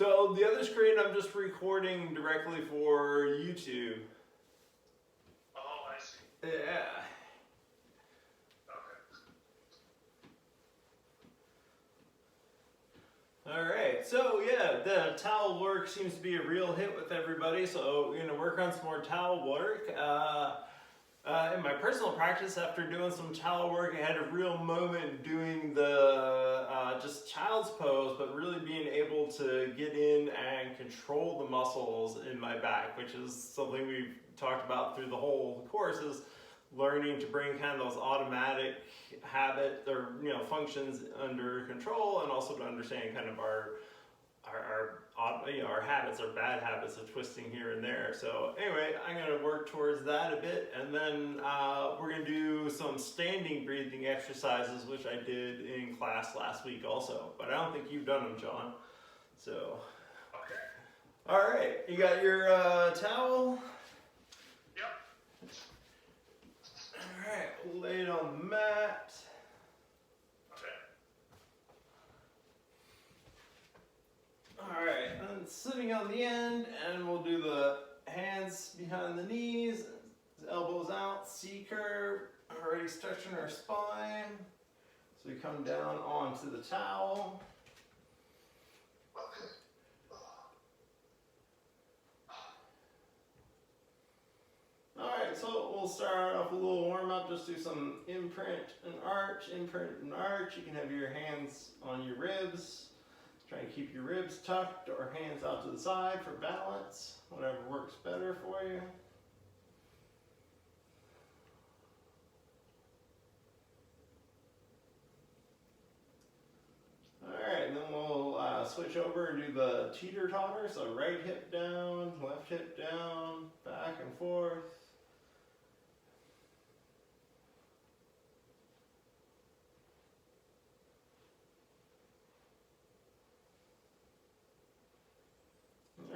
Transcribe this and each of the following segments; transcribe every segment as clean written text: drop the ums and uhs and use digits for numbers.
So the other screen I'm just recording directly for YouTube. Oh, I see. Yeah. Okay. Alright, so yeah, the towel work seems to be a real hit with everybody, so we're going to work on some more towel work. In my personal practice, after doing some towel work, I had a real moment doing the just child's pose, but really being able to get in and control the muscles in my back, which is something we've talked about through the whole course, is learning to bring kind of those automatic habit or functions under control, and also to understand kind of our habits, our bad habits of twisting here and there. So anyway, I'm going to work towards that a bit, and then we're going to do some standing breathing exercises, which I did in class last week also, but I don't think you've done them, John. So, Okay. all right, you got your towel? Yep. All right, lay it on the mat. Alright, and sitting on the end, and we'll do the hands behind the knees, elbows out, C curve, already stretching our spine. So we come down onto the towel. Alright, so we'll start off with a little warm up, just do some imprint and arch, imprint and arch. You can have your hands on your ribs. Try and keep your ribs tucked or hands out to the side for balance, whatever works better for you. Alright, and then we'll switch over and do the teeter-totter, so right hip down, left hip down, back and forth.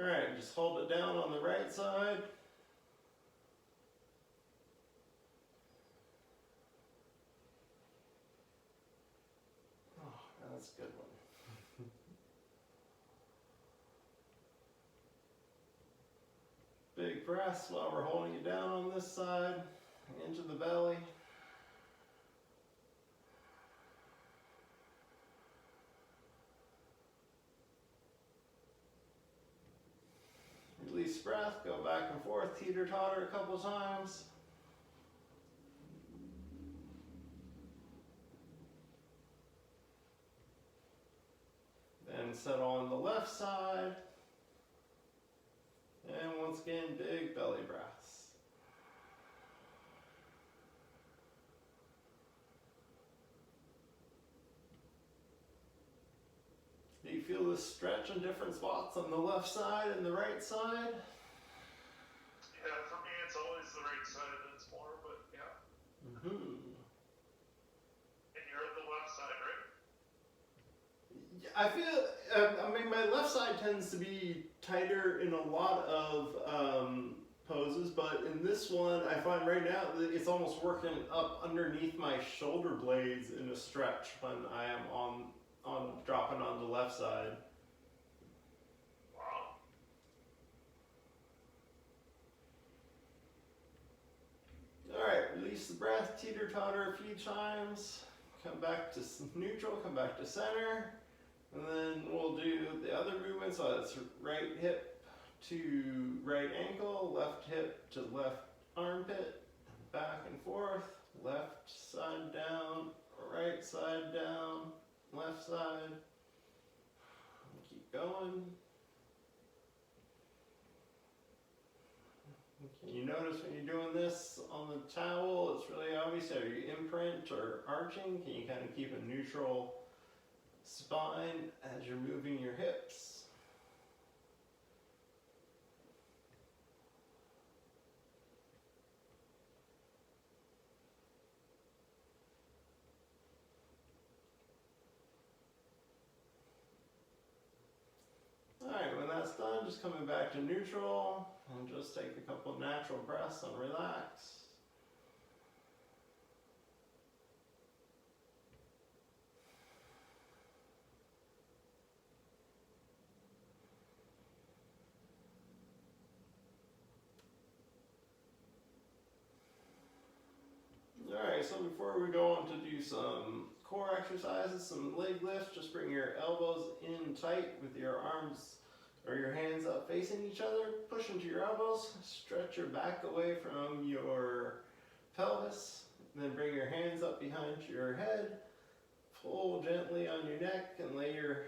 Alright, just hold it down on the right side. Oh, that's a good one. Big breaths while we're holding it down on this side, into the belly. Release breath, go back and forth, teeter-totter a couple times. Then settle on the left side. And once again, big belly breaths. Do you feel this stretch in different spots on the left side and the right side? Yeah, for me it's always the right side that's more, but yeah. Mm-hmm. And you're the left side, right? I feel, I mean, my left side tends to be tighter in a lot of poses, but in this one, I find right now that it's almost working up underneath my shoulder blades in a stretch when I am on dropping on the left side. Wow. Alright, release the breath, teeter-totter a few times, come back to neutral, come back to center, and then we'll do the other movement, so that's right hip to right ankle, left hip to left armpit, back and forth, left side down, right side down, left side. Keep going. Can you notice when you're doing this on the towel, it's really obvious. Are you imprint or arching? Can you kind of keep a neutral spine as you're moving your hips? Alright, when that's done, just coming back to neutral and just take a couple of natural breaths and relax. so before we go on to do some core exercises, some leg lifts, just bring your elbows in tight with your arms or your hands up facing each other. Push into your elbows, stretch your back away from your pelvis, and then bring your hands up behind your head. Pull gently on your neck and lay your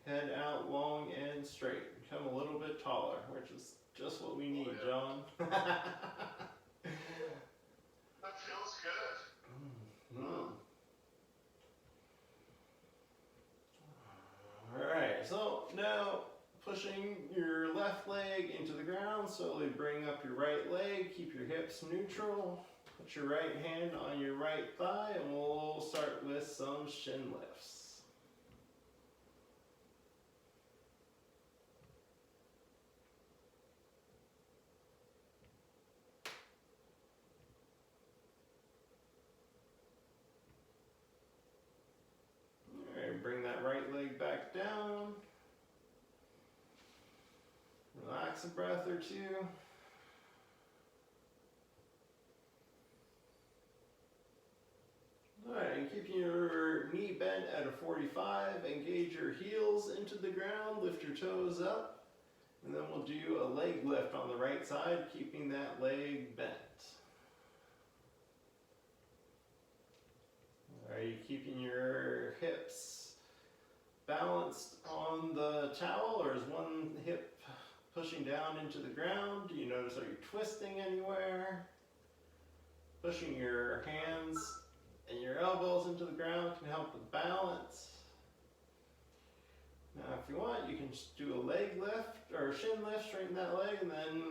head out long and straight. Become a little bit taller, which is just what we need, John. That feels good. Alright, so now pushing your left leg into the ground, slowly bring up your right leg, keep your hips neutral, put your right hand on your right thigh, and we'll start with some shin lifts. Bring that right leg back down. Relax a breath or two. Alright, and keep your knee bent at a 45. Engage your heels into the ground. Lift your toes up. And then we'll do a leg lift on the right side, keeping that leg bent. Are you keeping your hips balanced on the towel, or is one hip pushing down into the ground? Do you notice, are you twisting anywhere? Pushing your hands and your elbows into the ground can help with balance. Now if you want, you can just do a leg lift or a shin lift, straighten that leg, and then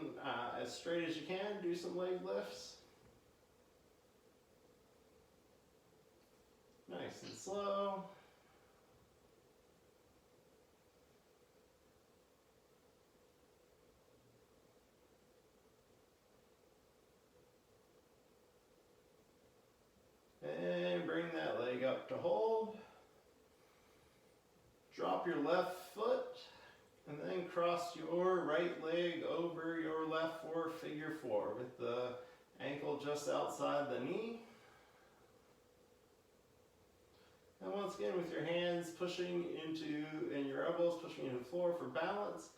as straight as you can, do some leg lifts. Nice and slow. And bring that leg up to hold. Drop your left foot and then cross your right leg over your left for figure four with the ankle just outside the knee. And once again, with your hands pushing into, and your elbows pushing into the floor for balance,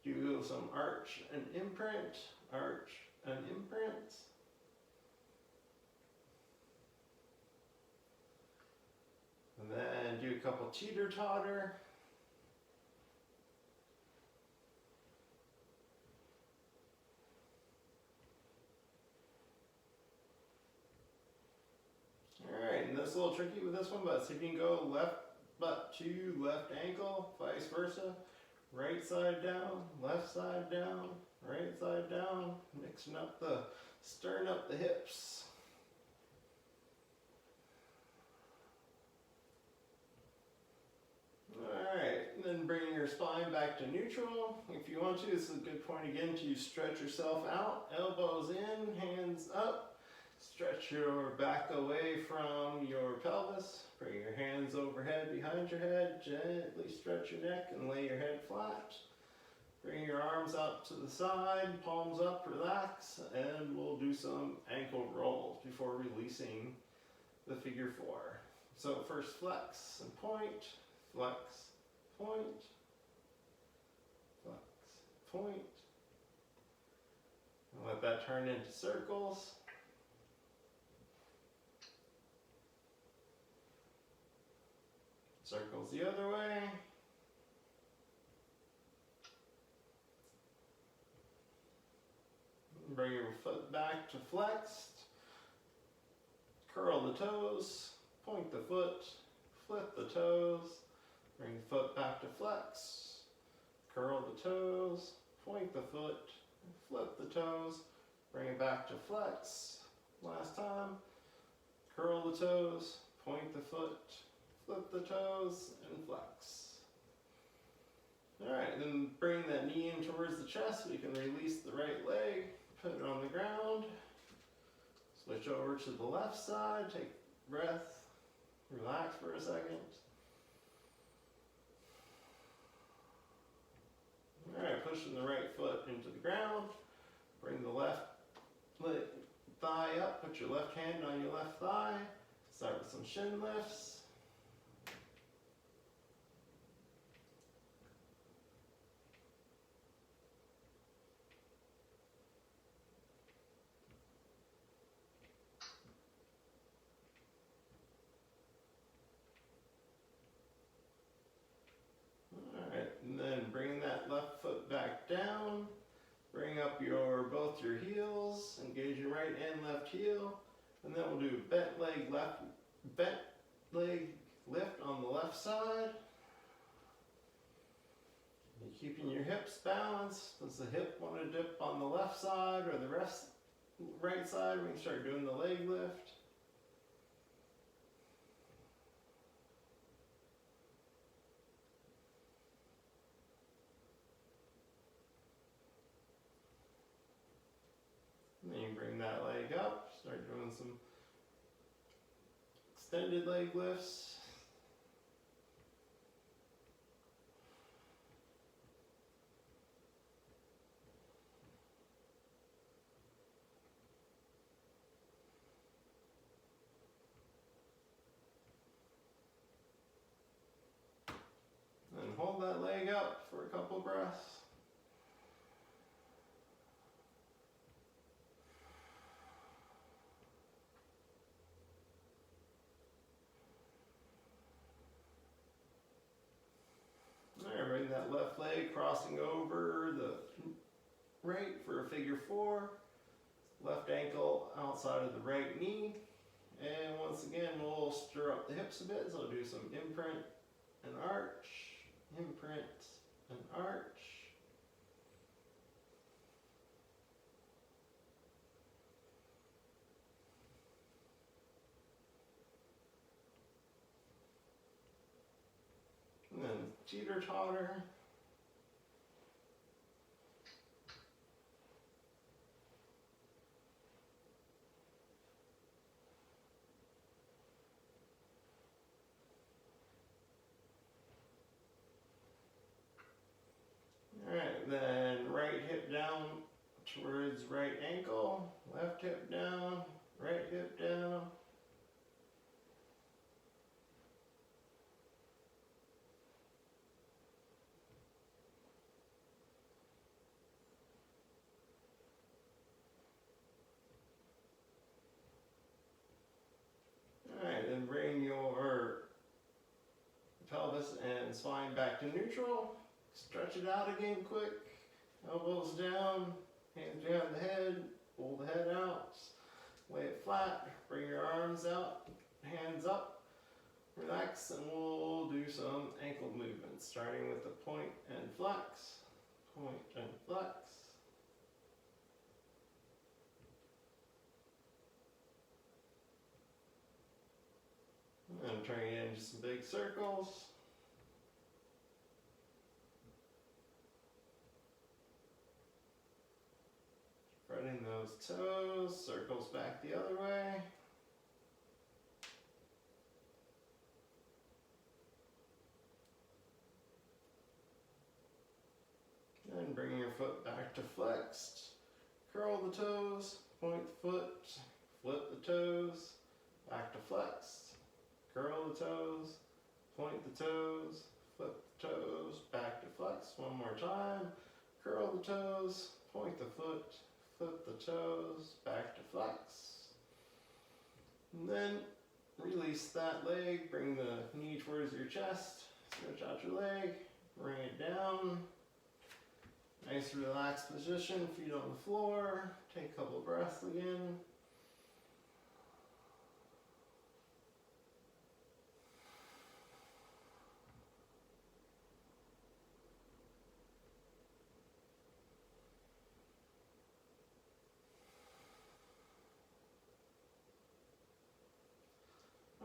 do some arch and imprint, arch and imprint. And then do a couple teeter-totter. Alright, and this is a little tricky with this one, but see if you can go left butt to left ankle, vice versa. Right side down, left side down, right side down, mixing up the, stirring up the hips. Alright, then bring your spine back to neutral. If you want to, this is a good point again to stretch yourself out. Elbows in, hands up. Stretch your back away from your pelvis. Bring your hands overhead behind your head. Gently stretch your neck and lay your head flat. Bring your arms up to the side, palms up, relax, and we'll do some ankle rolls before releasing the figure four. So first flex and point, flex, point, flex, point. And let that turn into circles. Circles the other way. Bring your foot back to flexed. Curl the toes, point the foot, flip the toes. Bring the foot back to flex. Curl the toes, point the foot, flip the toes. Bring it back to flex. Last time. Curl the toes, point the foot, flip the toes, and flex. Alright, then bring that knee in towards the chest so you can release the right leg, put it on the ground. Switch over to the left side, take a breath, relax for a second. Alright, pushing the right foot into the ground, bring the left leg, thigh up up, put your left hand on your left thigh, start with some shin lifts. Alright, and then bring that left foot back down. Bring up both your heels, engage your right and left heel, and then we'll do bent leg lift on the left side. You're keeping your hips balanced. Does the hip want to dip on the left side or the right side when you start doing the leg lift? And then you bring that leg up, start doing some extended leg lifts. And hold that leg up for a couple breaths. Alright, bring that left leg crossing over the right for a figure four. Left ankle outside of the right knee. And once again, we'll stir up the hips a bit. So I'll do some imprint and arch, imprint and arch. And then teeter totter. Alright, then right hip down towards right ankle, left hip down, right hip down. Alright, then bring your pelvis and spine back to neutral. Stretch it out again quick. Elbows down, hands behind the head, pull the head out, lay it flat, bring your arms out, hands up, relax, and we'll do some ankle movements, starting with the point and flex, point and flex. And turning it into some big circles. Spreading those toes, circles back the other way. And bring your foot back to flexed. Curl the toes, point the foot, flip the toes, back to flexed. Curl the toes, point the toes, flip the toes, back to flex. One more time. Curl the toes, point the foot, flip the toes, back to flex. And then release that leg, bring the knee towards your chest, stretch out your leg, bring it down. Nice relaxed position, feet on the floor. Take a couple breaths again.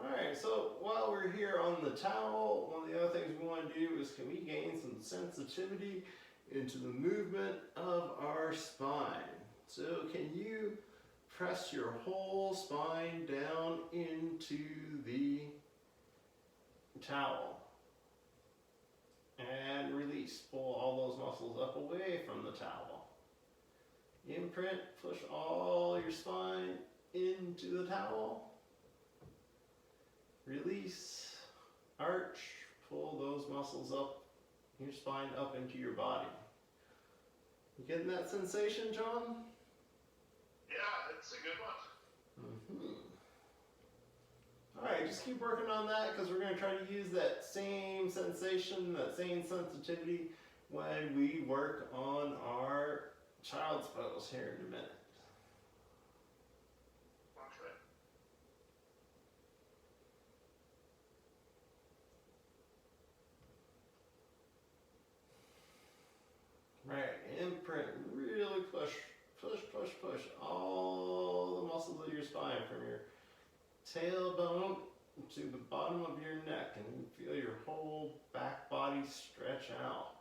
Alright, so while we're here on the towel, one of the other things we want to do is can we gain some sensitivity into the movement of our spine. So can you press your whole spine down into the towel and release, pull all those muscles up away from the towel. Imprint, push all your spine into the towel. Release, arch, pull those muscles up, your spine up into your body. You getting that sensation, John? Yeah, it's a good one. Alright, just keep working on that because we're going to try to use that same sensation, that same sensitivity when we work on our child's pose here in a minute. Okay. Right, imprint, really push, push, push, push all the muscles of your spine from your tailbone to the bottom of your neck, and you feel your whole back body stretch out.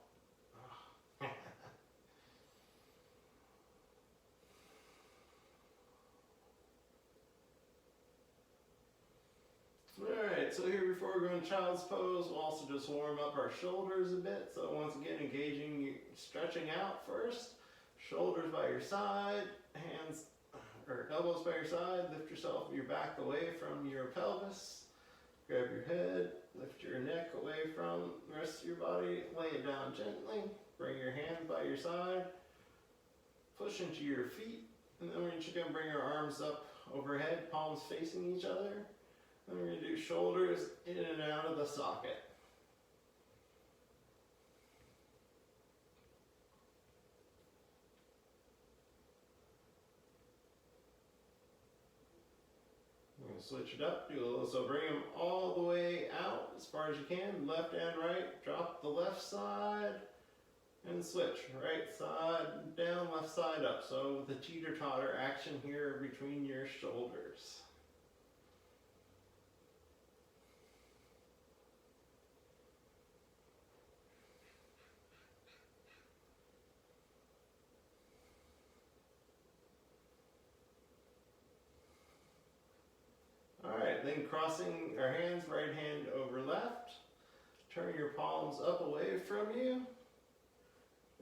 Alright, so here before we go into child's pose, we'll also just warm up our shoulders a bit. So once again, engaging, stretching out first. Shoulders by your side, hands or elbows by your side. Lift your back away from your pelvis. Grab your head, lift your neck away from the rest of your body. Lay it down gently. Bring your hands by your side. Push into your feet. And then we're just going to bring our arms up overhead, palms facing each other. And we're going to do shoulders in and out of the socket. We're going to switch it up. So bring them all the way out as far as you can. Left and right. Drop the left side. And switch. Right side down, left side up. So the teeter-totter action here between your shoulders. Alright, then crossing our hands, right hand over left. Turn your palms up away from you.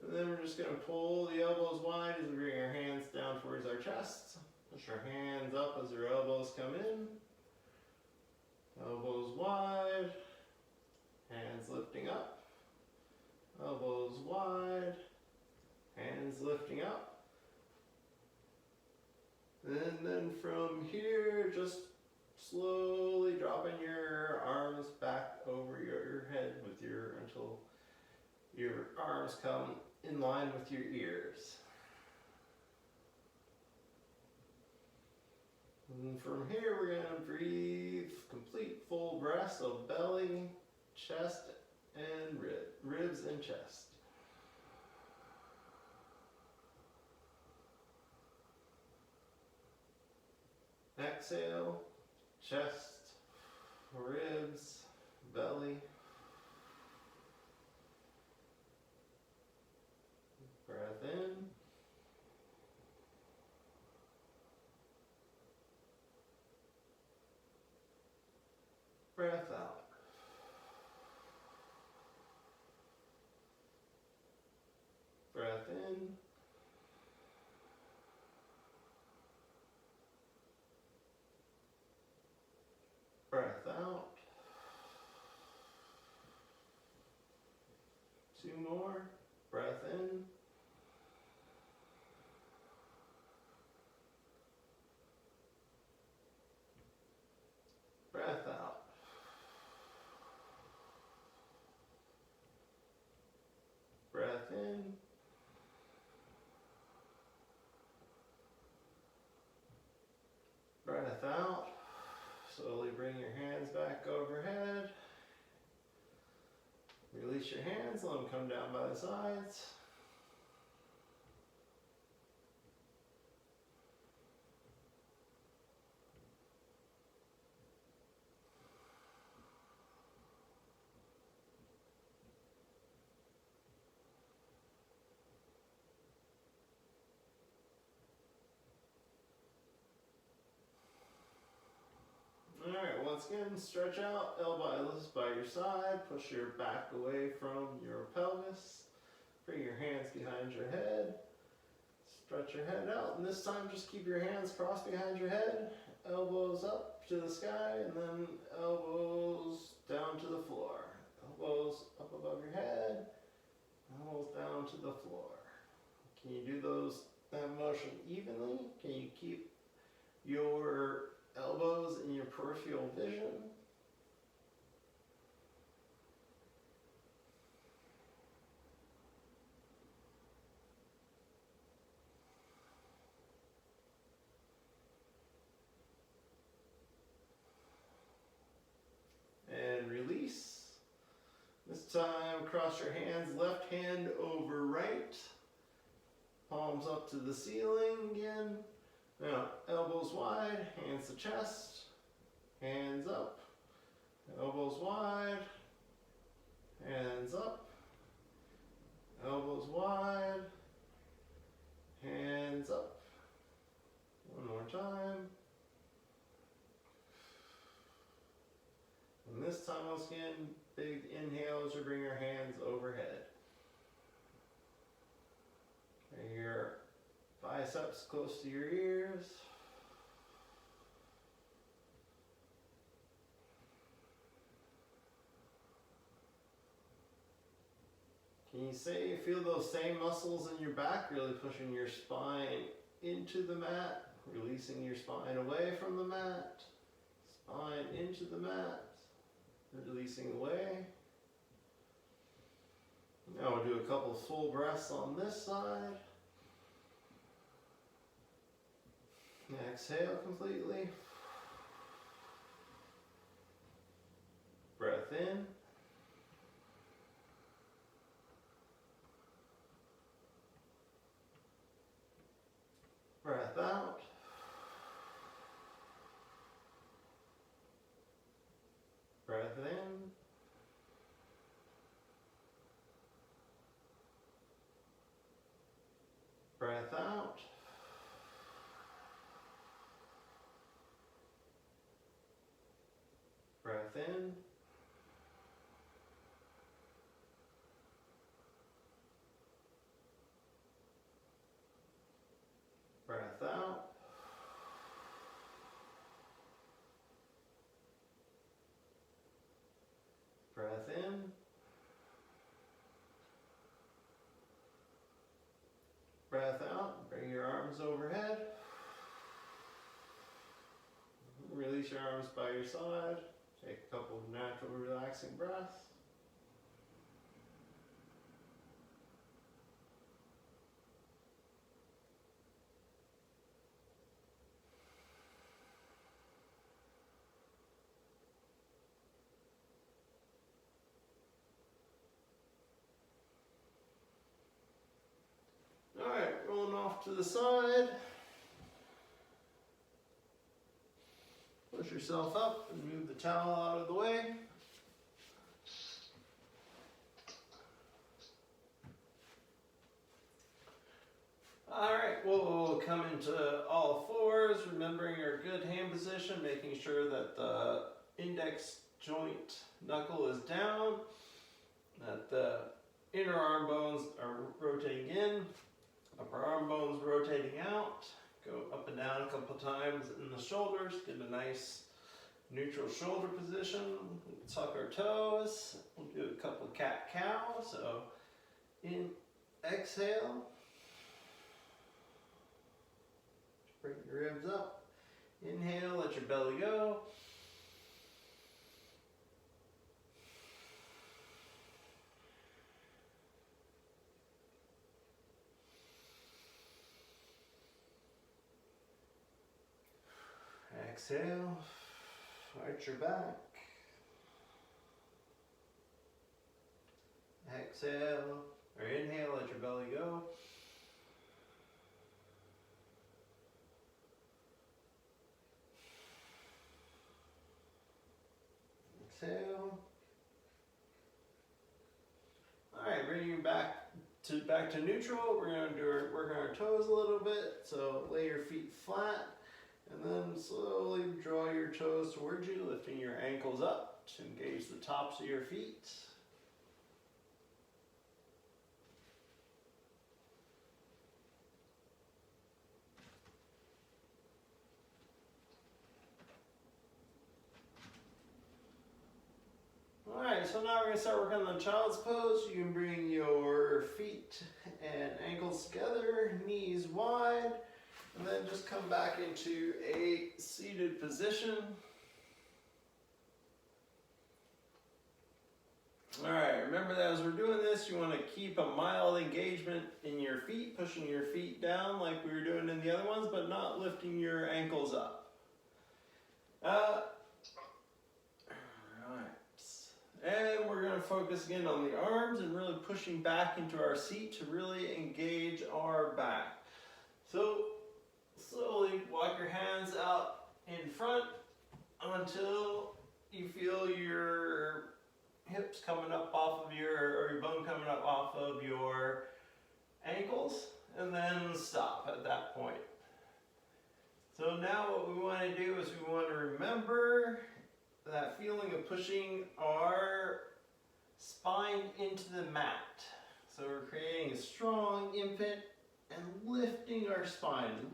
And then we're just going to pull the elbows wide as we bring our hands down towards our chest. Push our hands up as our elbows come in. Elbows wide. Hands lifting up. Elbows wide. Hands lifting up. And then from here, just slowly dropping your arms back over your head until your arms come in line with your ears. And from here we're going to breathe complete full breaths of belly, chest, and ribs and chest. Exhale, chest, ribs, belly. Breath in. Breath out. Breath in. Breath out. Two more. Breath in. Breath out. Breath in. Breath out. Slowly bring your hands back overhead. Release your hands, let them come down by the sides. Alright, once again, stretch out, elbows by your side, push your back away from your pelvis, bring your hands behind your head, Stretch your head out, and this time just keep your hands crossed behind your head, elbows up to the sky, and then elbows down to the floor. Elbows up above your head, elbows down to the floor. Can you do that motion evenly? Can you keep your elbows in your peripheral vision? And release. This time, cross your hands, left hand over right. Palms up to the ceiling again. Now, elbows wide, hands to chest, hands up. Elbows wide, hands up. Elbows wide, hands up. One more time. And this time, once again, big inhale as you bring your hands overhead. Bring your biceps close to your ears. Can you feel those same muscles in your back, really pushing your spine into the mat, releasing your spine away from the mat, spine into the mat. Releasing away. Now we'll do a couple full breaths on this side. Exhale completely. Breath in. Breath out. Breath in. Breath out. Breath in. Breath out. Breath in. Breath out. Bring your arms overhead. Release your arms by your side. Take a couple of natural relaxing breaths. Alright, rolling off to the side. Push yourself up and move the towel out of the way. Alright, we'll come into all fours, remembering your good hand position, making sure that the index joint knuckle is down, that the inner arm bones are rotating in, upper arm bones rotating out. Go up and down a couple times in the shoulders, get a nice neutral shoulder position. Tuck our toes. We'll do a couple of cat-cow. So in, exhale. Bring your ribs up. Inhale, let your belly go. Exhale, arch your back. Exhale, or inhale, let your belly go. Exhale. All right, bringing you back to neutral. We're going to work on our toes a little bit. So lay your feet flat. And then slowly draw your toes towards you, lifting your ankles up to engage the tops of your feet. so now we're going to start working on the child's pose. You can bring your feet and ankles together, knees wide, and then just come back into a seated position. Alright, remember that as we're doing this, you want to keep a mild engagement in your feet, pushing your feet down like we were doing in the other ones, but not lifting your ankles up. Alright, and we're going to focus again on the arms and really pushing back into our seat to really engage our back. So, slowly walk your hands out in front until you feel your hips coming up off of or your bone coming up off of your ankles, and then stop at that point. So now what we want to do is we want to remember that feeling of pushing our spine into the mat. So we're creating a strong imprint and lifting our spine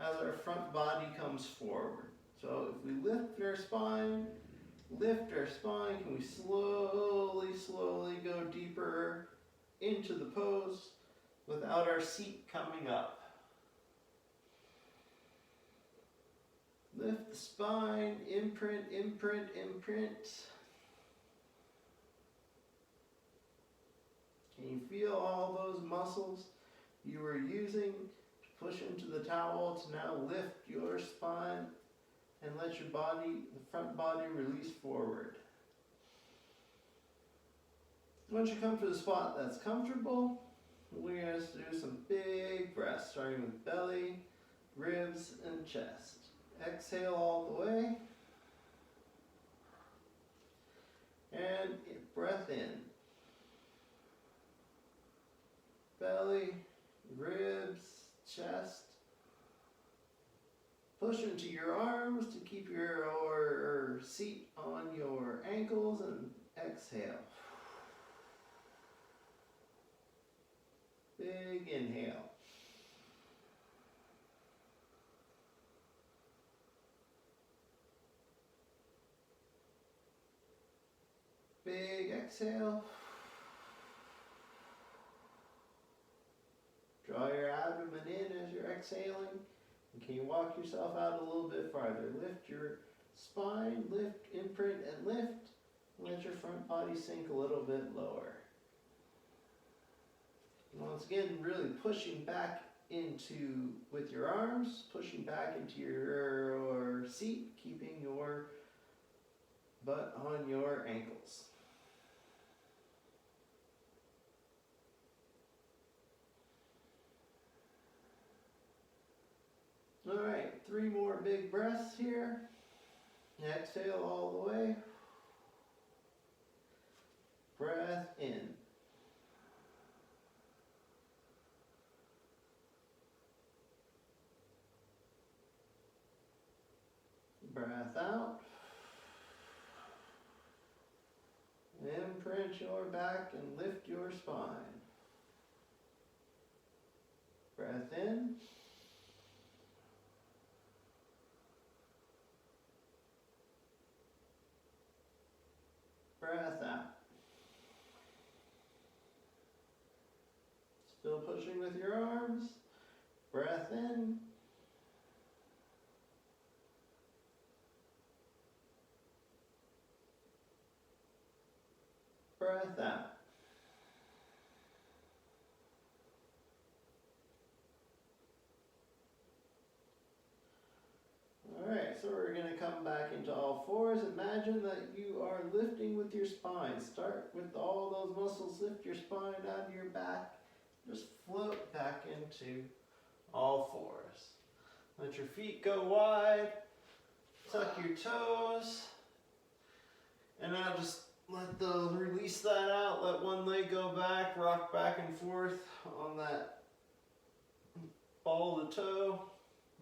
as our front body comes forward. So if we lift our spine, can we slowly go deeper into the pose without our seat coming up. Lift the spine, imprint. Can you feel all those muscles you were using to push into the towel to now lift your spine and let your body, the front body, release forward. Once you come to the spot that's comfortable, we're going to do some big breaths, starting with belly, ribs, and chest. Exhale all the way. And breath in. Belly, ribs, chest. Push into your arms to keep your seat on your ankles and exhale. Big inhale. Big exhale. Draw your abdomen in as you're exhaling. And can you walk yourself out a little bit farther? Lift your spine, lift, imprint, and lift. Let your front body sink a little bit lower. And once again, really pushing back with your arms, pushing back into your seat, keeping your butt on your ankles. All right, 3 more big breaths here. Exhale all the way. Breath in. Breath out. Imprint your back and lift your spine. Breath in. Breath out. Still pushing with your arms. Breath in. Breath out. Alright, so we're going to come back into all fours. Imagine that you are lifting with your spine. Start with all those muscles. Lift your spine out of your back. Just float back into all fours. Let your feet go wide. Tuck your toes. And now just release that out. Let one leg go back. Rock back and forth on that ball of the toe.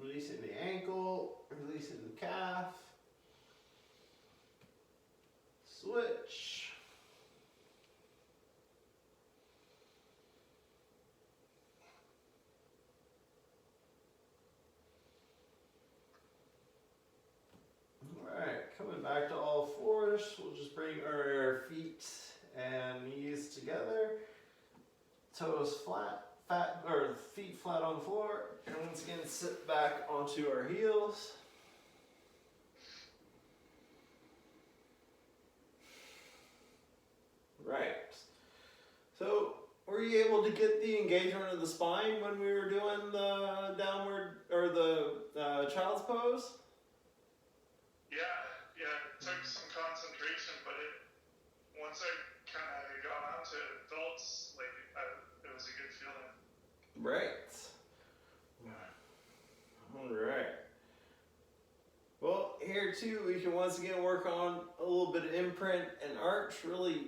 Releasing the ankle, releasing the calf. Switch. Alright, coming back to all fours, we'll just bring toes flat, or feet flat on the floor. And once again, sit back onto our heels. Right. So, were you able to get the engagement of the spine when we were doing the downward, or the child's pose? Yeah, it took some concentration, but once I kind of got onto it, it felt like it was a good feeling. Right. Alright. Well, here too, we can once again work on a little bit of imprint and arch, really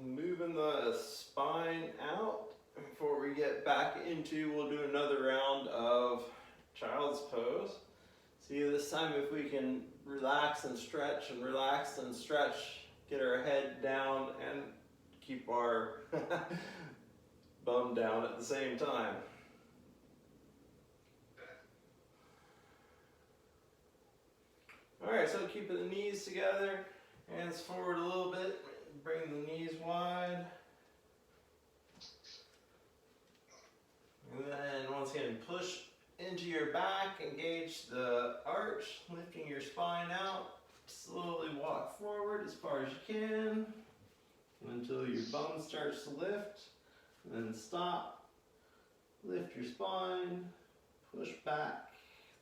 moving the spine out before we get back into, we'll do another round of child's pose. See this time if we can relax and stretch, get our head down and keep our bum down at the same time. Alright, so keeping the knees together, hands forward a little bit, bring the knees wide. And then once again, push into your back, engage the arch, lifting your spine out. Slowly walk forward as far as you can until your bum starts to lift. And then stop, lift your spine, push back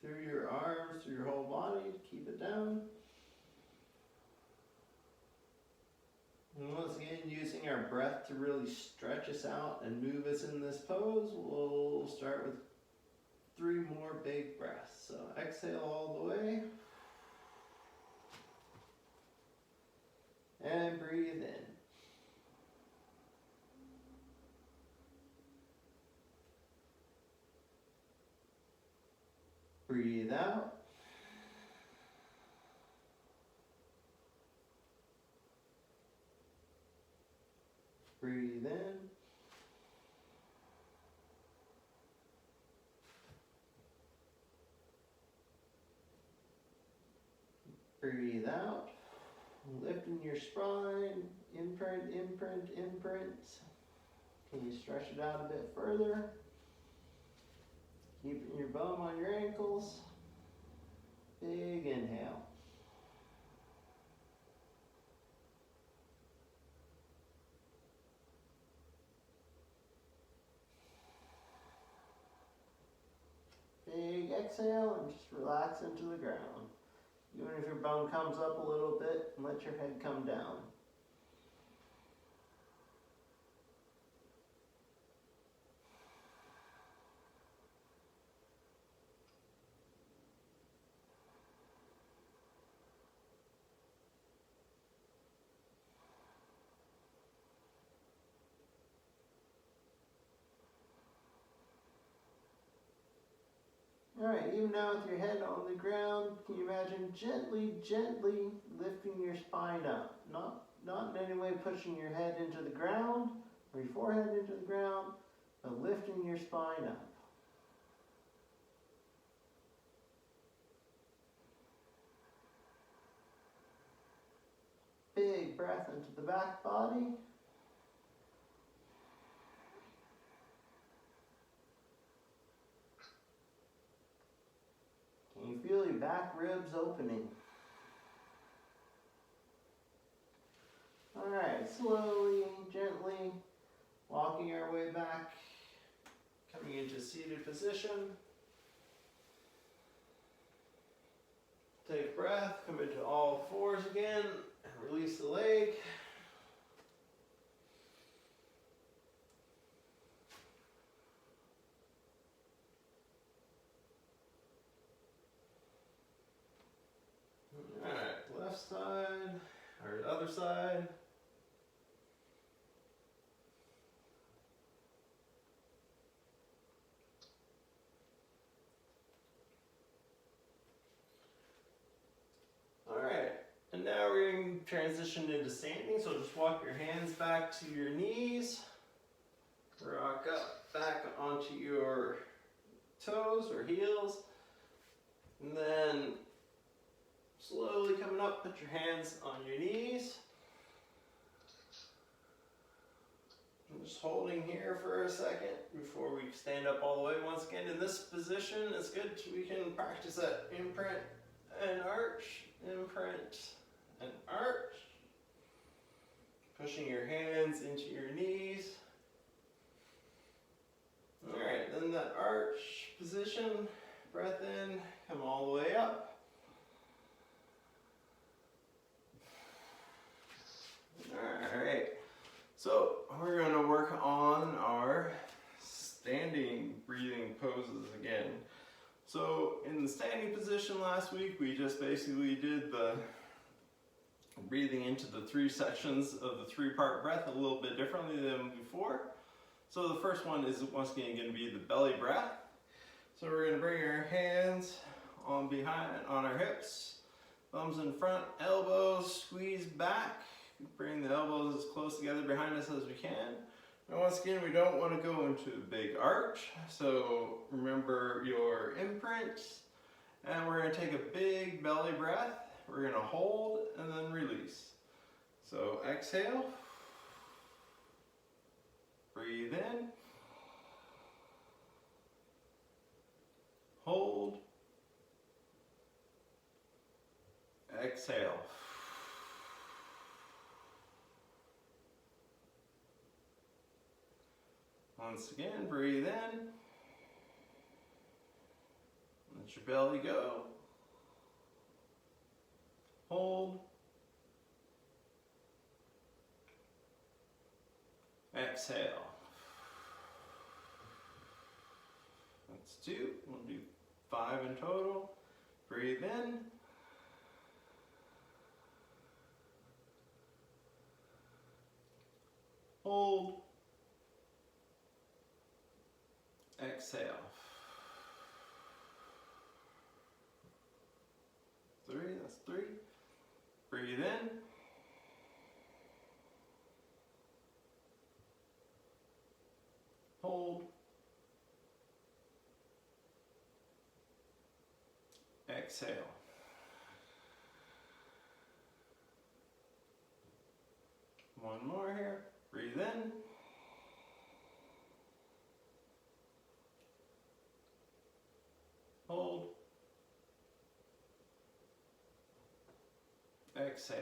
through your arms, through your whole body to keep it down. And once again, using our breath to really stretch us out and move us in this pose, we'll start with 3 more big breaths. So exhale all the way. And breathe in. Breathe out. Breathe in. Breathe out. Lifting your spine. Imprint, imprint, imprint. Can you stretch it out a bit further? Keeping your bum on your ankles. Big inhale. Big exhale and just relax into the ground. Even if your bum comes up a little bit, let your head come down. Alright, even now with your head on the ground, can you imagine gently lifting your spine up? Not in any way pushing your head into the ground or your forehead into the ground, but lifting your spine up. Big breath into the back body. Can you feel your back ribs opening? Alright, slowly, gently, walking our way back, coming into seated position. Take a breath, come into all fours again, and release the leg. Alright, left side, or other side. Alright, and now we're going to transition into standing, so just walk your hands back to your knees. Rock up, back onto your toes or heels. And then slowly coming up, put your hands on your knees. And Just holding here for a second before we stand up all the way. Once again, in this position, it's good. We can practice that imprint and arch, imprint and arch. Pushing your hands into your knees. All right, then that arch position, breath in, come all the way up. All right, so we're going to work on our standing breathing poses again. So in the standing position last week, we just basically did the breathing into the 3 sections of the 3-part breath a little bit differently than before. So the first one is once again going to be the belly breath. So we're going to bring our hands on our hips, thumbs in front, elbows squeeze back. Bring the elbows as close together behind us as we can. And once again, we don't want to go into a big arch. So remember your imprint. And we're going to take a big belly breath. We're going to hold and then release. So exhale. Breathe in. Hold. Exhale. Once again, breathe in. Let your belly go. Hold. Exhale. That's 2. We'll do 5 in total. Breathe in. Hold. Exhale. 3, that's 3. Breathe in. Hold. Exhale. One more here. Breathe in. Hold. Exhale.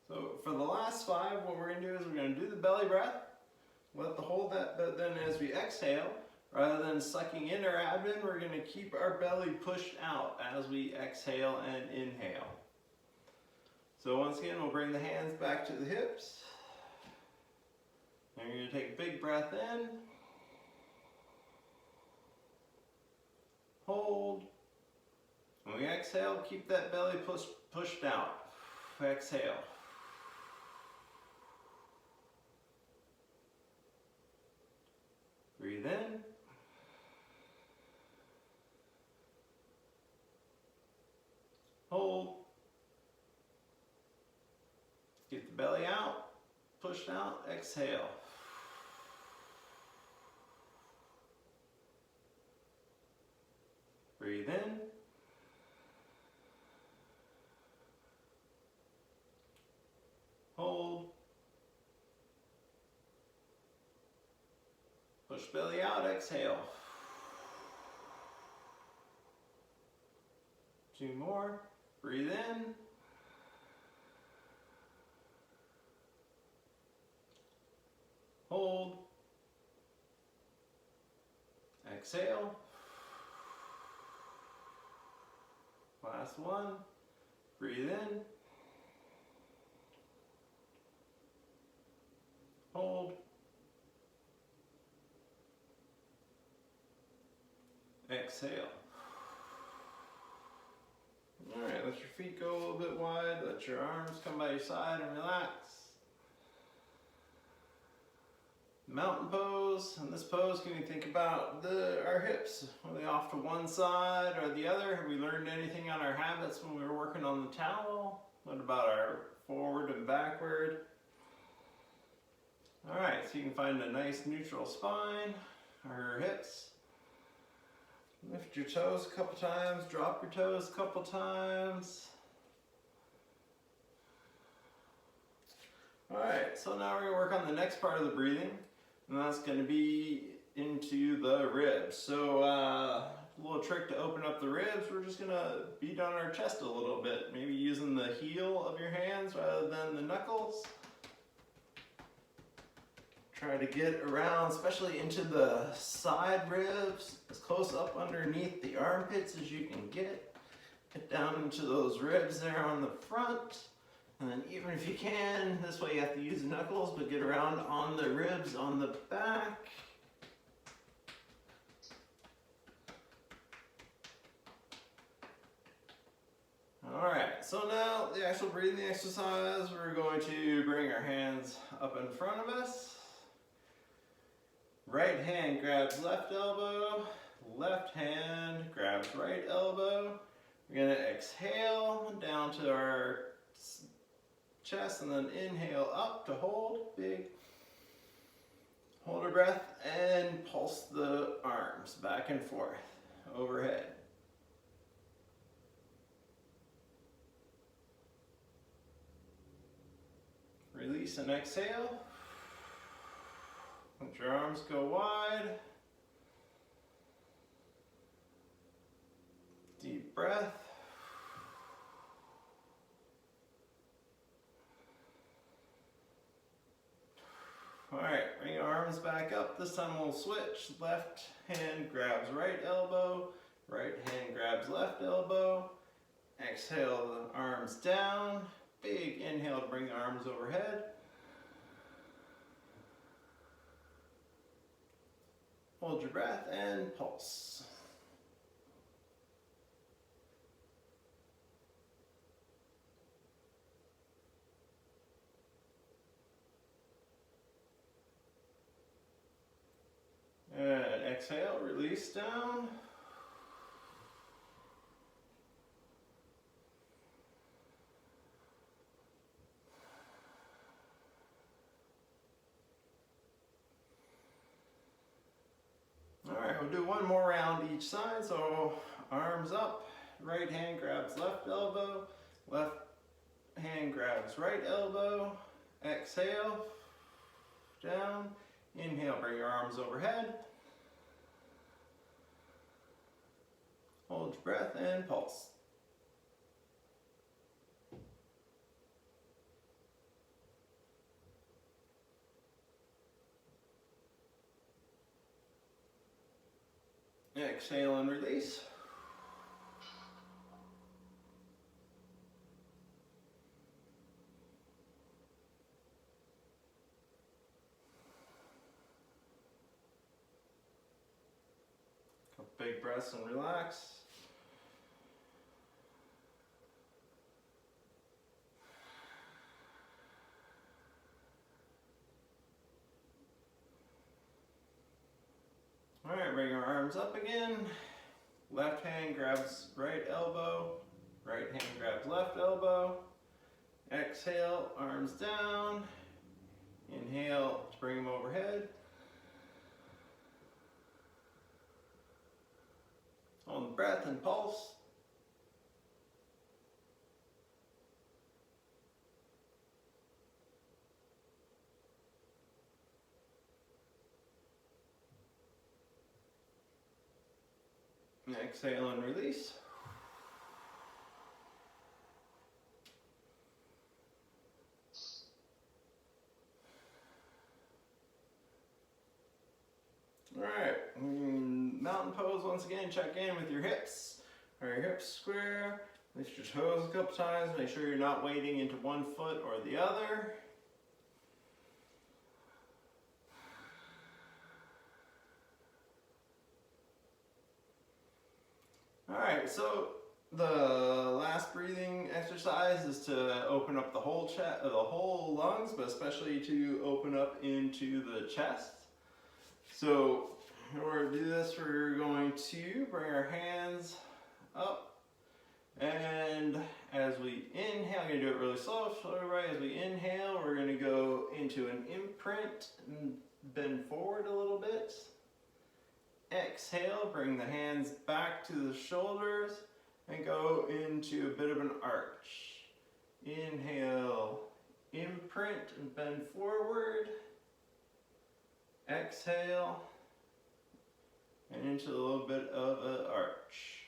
So for the last 5, what we're going to do is we're going to do the belly breath, hold that, but then as we exhale, rather than sucking in our abdomen, we're going to keep our belly pushed out as we exhale and inhale. So once again, we'll bring the hands back to the hips. And you're going to take a big breath in. Hold. When we exhale, keep that belly pushed out. Exhale. Breathe in. Hold. Get the belly out, pushed out, exhale. Breathe in. Hold. Push belly out, exhale. 2 more. Breathe in. Hold. Exhale. Last one. Breathe in. Hold. Exhale. Alright, let your feet go a little bit wide. Let your arms come by your side and relax. Mountain pose. In this pose, can you think about our hips? Are they off to one side or the other? Have we learned anything on our habits when we were working on the towel? What about our forward and backward? Alright, so you can find a nice neutral spine, or hips. Lift your toes a couple times, drop your toes a couple times. Alright, so now we're going to work on the next part of the breathing, and that's going to be into the ribs. So a little trick to open up the ribs, we're just going to beat on our chest a little bit, maybe using the heel of your hands rather than the knuckles. Try to get around, especially into the side ribs, as close up underneath the armpits as you can get. Get down into those ribs there on the front. And then even if you can, this way you have to use the knuckles, but get around on the ribs on the back. Alright, so now the actual breathing exercise, we're going to bring our hands up in front of us. Right hand grabs left elbow, left hand grabs right elbow. We're going to exhale down to our chest and then inhale up to hold, big. Hold our breath and pulse the arms back and forth, overhead. Release and exhale. Let your arms go wide. Deep breath. Alright, bring your arms back up. This time we'll switch. Left hand grabs right elbow. Right hand grabs left elbow. Exhale the arms down. Big inhale to bring the arms overhead. Hold your breath and pulse. And exhale, release down. Alright, we'll do one more round each side. So arms up, right hand grabs left elbow, left hand grabs right elbow. Exhale, down. Inhale, bring your arms overhead. Hold your breath and pulse. Exhale and release. Big breaths and relax. All right, bring our arms up again. Left hand grabs right elbow. Right hand grabs left elbow. Exhale, arms down. Inhale to bring them overhead. Hold the breath and pulse. Exhale and release. Alright, mountain pose once again. Check in with your hips. Are your hips square? Lift your toes a couple times. Make sure you're not wading into one foot or the other. Alright, so the last breathing exercise is to open up the whole chest, the whole lungs, but especially to open up into the chest. So in order to do this, we're going to bring our hands up, and as we inhale, I'm going to do it really slow, right? As we inhale, we're going to go into an imprint and bend forward a little bit. Exhale, bring the hands back to the shoulders and go into a bit of an arch. Inhale, imprint and bend forward. Exhale, and into a little bit of an arch.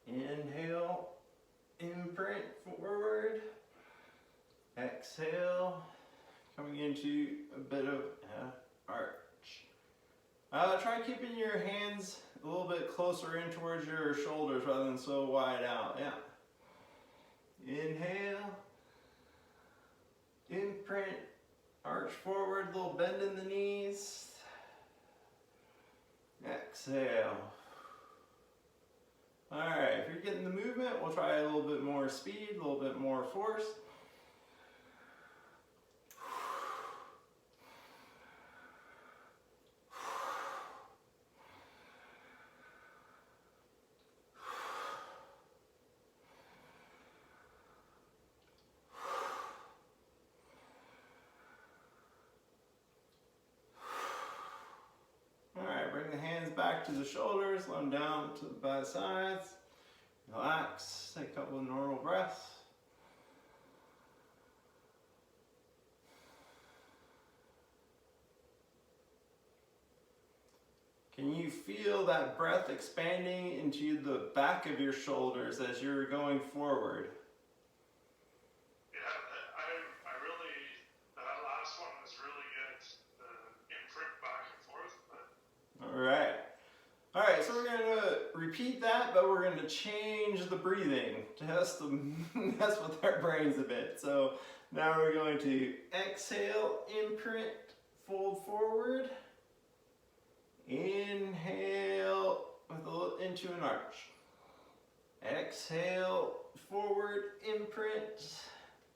Inhale, imprint forward. Exhale, coming into a bit of an arch. Try keeping your hands a little bit closer in towards your shoulders rather than so wide out. Yeah. Inhale, imprint, arch forward, little bend in the knees. Exhale. Alright, if you're getting the movement, we'll try a little bit more speed, a little bit more force. Bring the hands back to the shoulders, let them down to the sides. Relax, take a couple of normal breaths. Can you feel that breath expanding into the back of your shoulders as you're going forward? I really, that last one was really good. The imprint back and forth. All right, so we're going to repeat that, but we're going to change the breathing to mess with our brains a bit. So now we're going to exhale, imprint, fold forward. Inhale into an arch. Exhale, forward, imprint.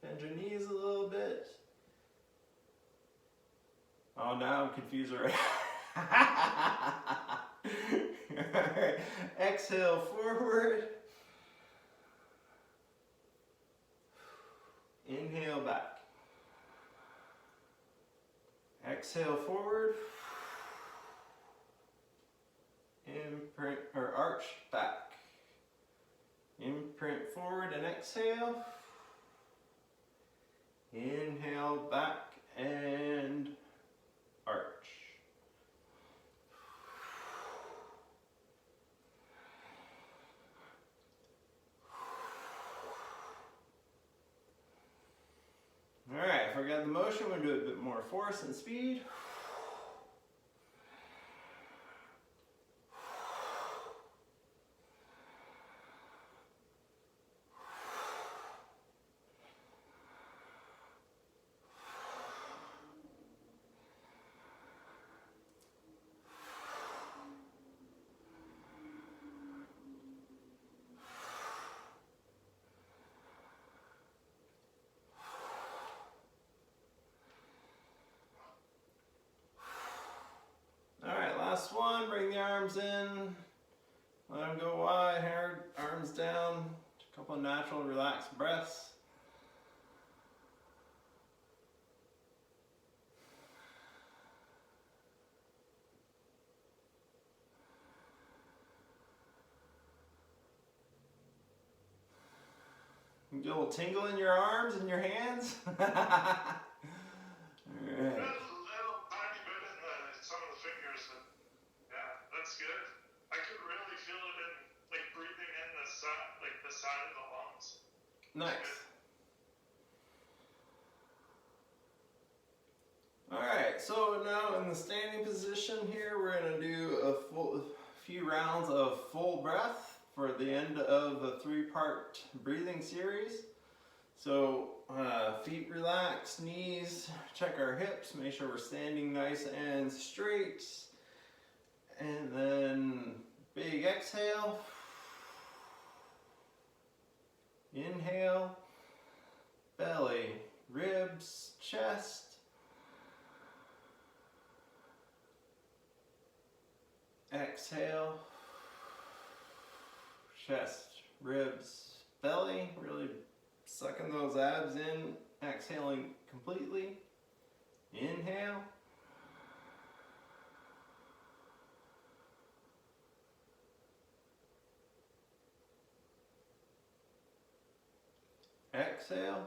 Bend your knees a little bit. Oh, now I'm confused already. Alright. Exhale, forward. Inhale, back. Exhale, forward. Imprint or arch, back. Imprint forward and exhale. Inhale, back and arch. Alright, if I got the motion, we'll do a bit more force and speed. Last one, bring the arms in, let them go wide, arms down, a couple of natural relaxed breaths. You get a little tingle in your arms and your hands. All right. Nice. Alright, so now in the standing position here, we're going to do a few rounds of full breath for the end of the 3-part breathing series. So feet relaxed, knees, check our hips, make sure we're standing nice and straight. And then big exhale. Inhale, belly, ribs, chest. Exhale, chest, ribs, belly. Really sucking those abs in, exhaling completely. Inhale. Exhale.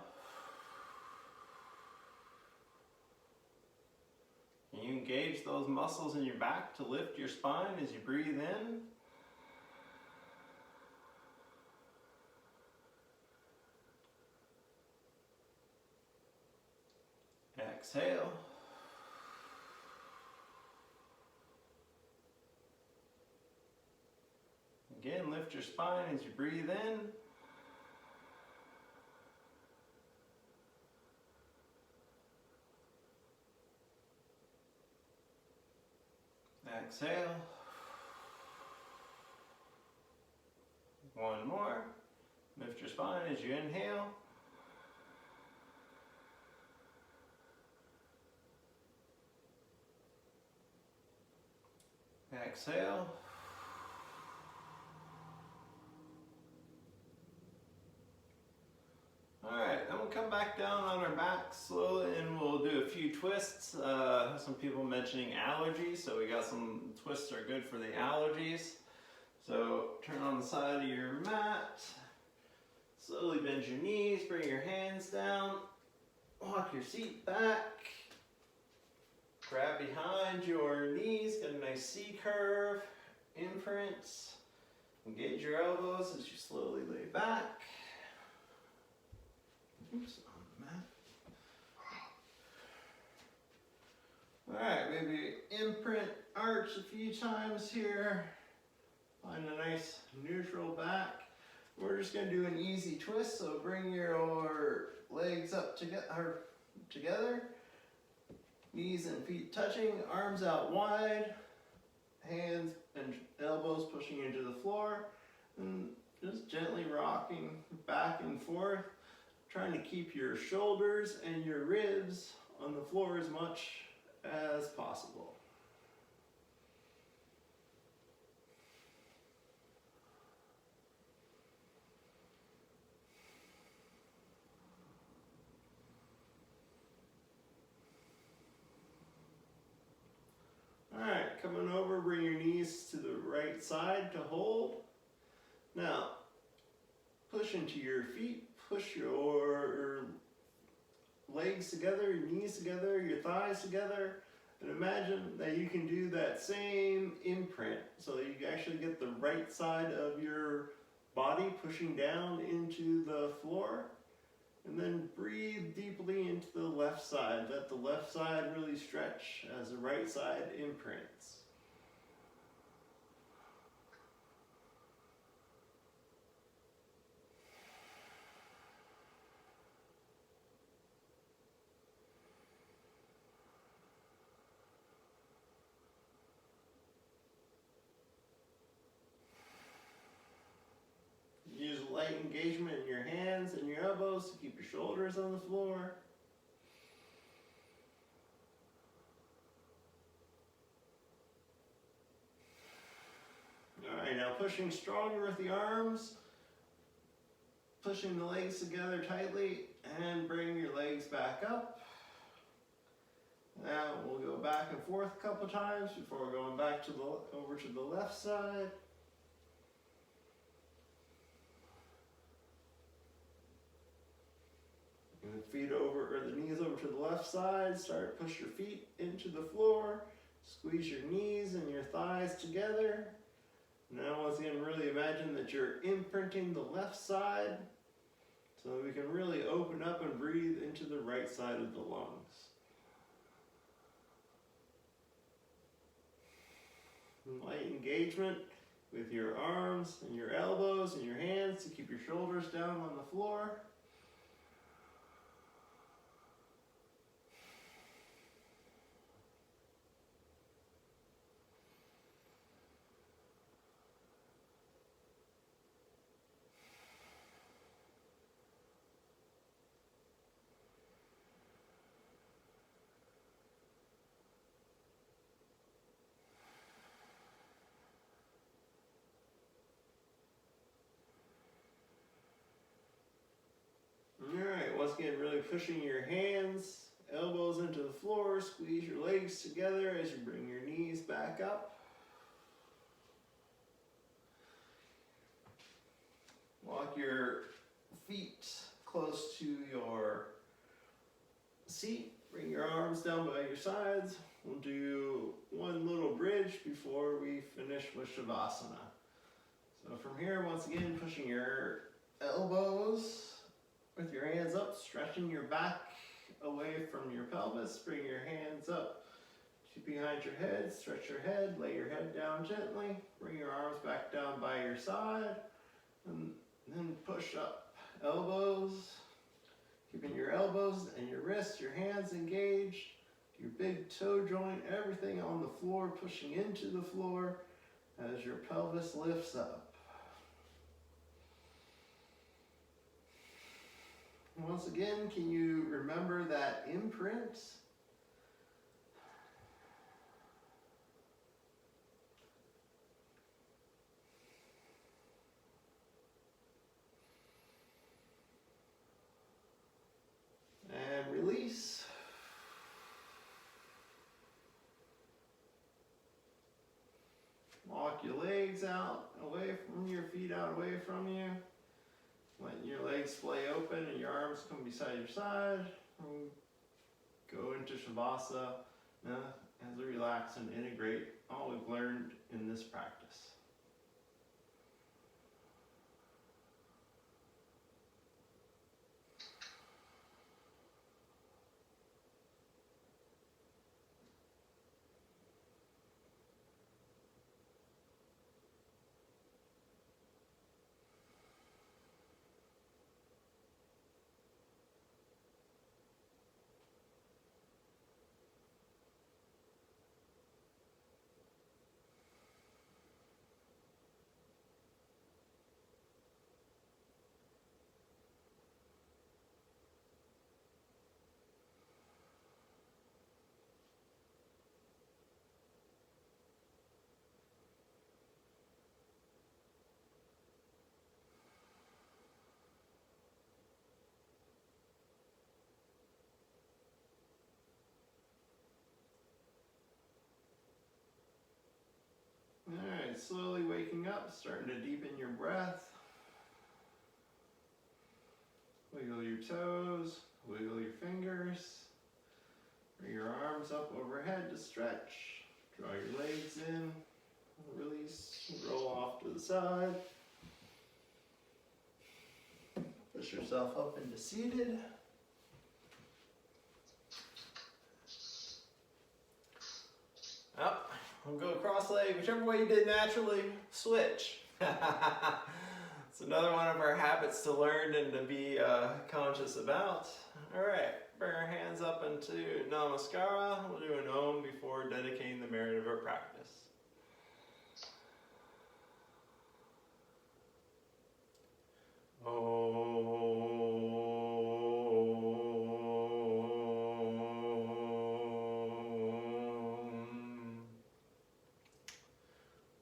Can you engage those muscles in your back to lift your spine as you breathe in? Exhale. Again, lift your spine as you breathe in. Exhale. One more. Lift your spine as you inhale. Exhale. Alright, then we'll come back down on our backs slowly and we'll do a few twists. Some people mentioning allergies, so we got some twists are good for the allergies. So turn on the side of your mat, slowly bend your knees, bring your hands down, walk your seat back, grab behind your knees, get a nice C curve, imprints, engage your elbows as you slowly lay back. Oops, on the mat. Alright, maybe imprint, arch a few times here. Find a nice neutral back. We're just going to do an easy twist, so bring your legs up together. Knees and feet touching, arms out wide, hands and elbows pushing into the floor, and just gently rocking back and forth, trying to keep your shoulders and your ribs on the floor as much as possible. Alright, coming over, bring your knees to the right side to hold. Now, push into your feet, push your legs together, your knees together, your thighs together, and imagine that you can do that same imprint so that you actually get the right side of your body pushing down into the floor. And then breathe deeply into the left side. Let the left side really stretch as the right side imprints. Use light engagement in your hands and your elbows to keep your shoulders on the floor. Alright, now pushing stronger with the arms, pushing the legs together tightly, and bring your legs back up. Now we'll go back and forth a couple times before going back to over to the left side. And feet over, or the knees over to the left side. Start push your feet into the floor. Squeeze your knees and your thighs together. Now once again, really imagine that you're imprinting the left side so that we can really open up and breathe into the right side of the lungs. Light engagement with your arms and your elbows and your hands to keep your shoulders down on the floor. Alright, once again, really pushing your hands, elbows into the floor, squeeze your legs together as you bring your knees back up. Walk your feet close to your seat. Bring your arms down by your sides. We'll do one little bridge before we finish with Shavasana. So from here, once again, pushing your elbows with your hands up, stretching your back away from your pelvis. Bring your hands up to behind your head, stretch your head, lay your head down gently. Bring your arms back down by your side, and then push up. Elbows, keeping your elbows and your wrists, your hands engaged, your big toe joint, everything on the floor, pushing into the floor as your pelvis lifts up. Once again, can you remember that imprint? And release. Walk your legs out, away from your feet, out away from you. Let your legs splay open and your arms come beside your side. And go into Shavasana as we relax and integrate all we've learned in this practice. Alright, slowly waking up, starting to deepen your breath. Wiggle your toes, wiggle your fingers. Bring your arms up overhead to stretch. Draw your legs in, release, roll off to the side. Push yourself up into seated. Up. We'll go cross leg, whichever way you did naturally, switch. It's another one of our habits to learn and to be conscious about. All right, bring our hands up into Namaskara. We'll do an Om before dedicating the merit of our practice.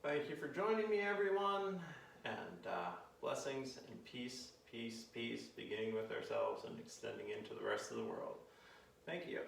Thank you for joining me, everyone, and blessings and peace, peace, peace, beginning with ourselves and extending into the rest of the world. Thank you.